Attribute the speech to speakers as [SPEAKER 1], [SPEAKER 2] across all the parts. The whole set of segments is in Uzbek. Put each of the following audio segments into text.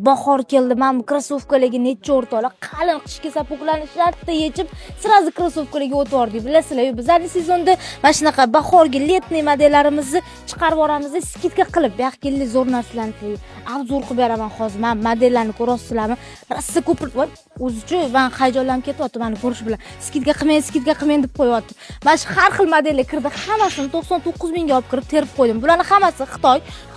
[SPEAKER 1] Bahor keldi, men krossovkalarga necha o'rtoqlar qalin qishki sapoklarni shartta yechib, sirazi krossovkalarga o'tvordik. Bilasizlar, bizning sezonda mana shunaqa bahorgi letniy modellarimizni chiqarib yuboramiz, skidka qilib, bu yoqqa zo'r narsalarni obzor qilib beraman hozir. Men modellarni ko'rasizlarmi? Rossa ko'pirib, o'zicha men hayajonlanib ketyapman meni ko'rish bilan. Skidka qilmang deb qo'yapti. Mana shu har xil modellar kirdi, hammasini 99 mingga olib kirib terib qo'ydim. Bularning hammasi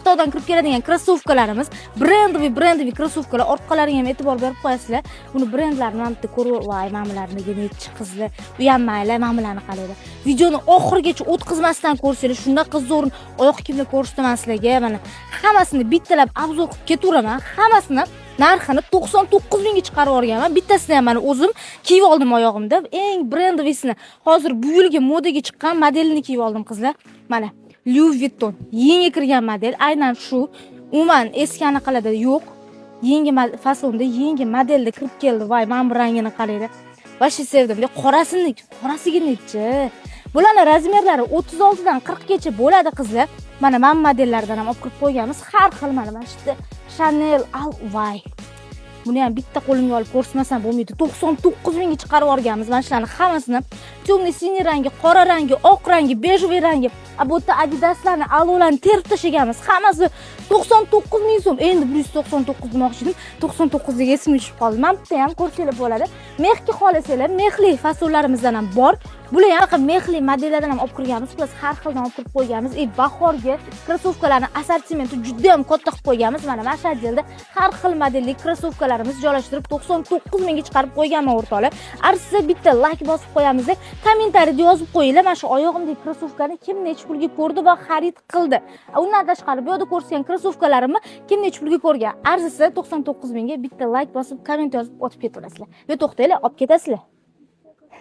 [SPEAKER 1] Xitoydan kirib keladigan krossovkalarimiz, brendoviy krossovkalar. Orqalariga ham e'tibor berib qo'yasizlar. Buni brendlarini ham bitta ko'rib, voy, ma'mularini necha qizlar. Bu ham mayli, ma'mularini qaranglar. Videoni oxirigacha o'tkazmasdan ko'rsanglar, shunaqa zo'r oyoq kiyimlar ko'rsataman sizlarga. Mana hammasini bittalab obzor qilib ketaveraman. Hammasini narxini 99 mingga chiqarib yuborganman. Bittasini ham mana o'zim kiyib oldim oyog'imda. Eng brendovisini, hozir bu yilga modaga chiqqan modelini kiyib oldim qizlar. Mana Louis Vuitton yangi kirgan model, aynan shu. Umuman eski anaqalarda yo'q. Yangi fasonda, yangi modelda kirib keldi. Voy, men bu rangini qaranglar. Vashi sevdim. Qorasiga necha? Bularning razmerlari 36 dan 40 gacha bo'ladi qizlar. Mana men modellardan ham olib kirib qo'yganmiz. Har xil mana shu Chanel, voy. Buni ham bitta qo'limga olib ko'rsatmasam bo'lmaydi. 99 mingga chiqarib yuborganmiz. Mana shularning hammasini temniy siniy rangi, qora rangi, oq rangi, bejoviy rangi, bu yerda Adidaslarni, alolarni terib tashlaganmiz. Hammasi 99 ming so'm. Endi 199 demoqchi edim. 99 ga esimga tushib qoldi. Men bitta ham ko'rsanglar bo'ladi. Mexga xohlasanglar, mexli fasollarimizdan ham bor. Bular ham mexli modellardan ham olib kirganmiz. Plus har xildan olib kirib qo'yganmiz. Bahorga krossovkalarning assortimenti juda ham katta qilib qo'yganmiz. Mana shu yerda har xil modelli krossovkalarimiz joylashtirib 99 mingga chiqarib qo'yganman o'rtoqlar. Arzisa bitta like bosib qo'yamiz. Kommentariyada yozib qo'yinglar, mana shu oyog'imdagi krossovkani kim necha pulga ko'rdi va xarid qildi. Undan tashqari bu yerda ko'rsagan krossovkalarimni kim necha pulga ko'rgan. Arzisa 99 mingga bitta like bosib, komment yozib o'tib ketaverasizlar. Yo, to'xtanglar, olib ketasizlar.